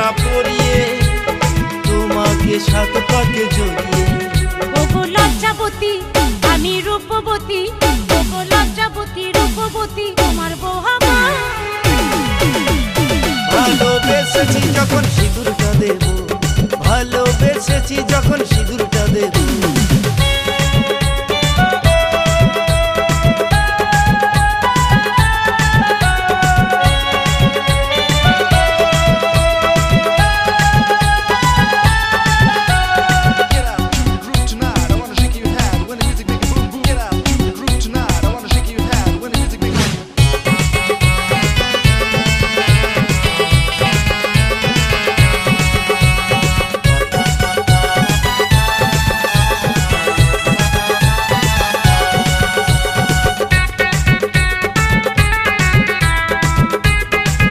গয়না পরিয়ে তোমাকে সাত পাকে জড়িয়ে। ওগো লজ্জাবতী আমি রূপবতী, ওগো লজ্জাবতী রূপবতী তোমার বউ হব। ভালোবেসেছি যখন সিঁদুরটা দেব, ভালোবেসেছি যখন সিঁদুর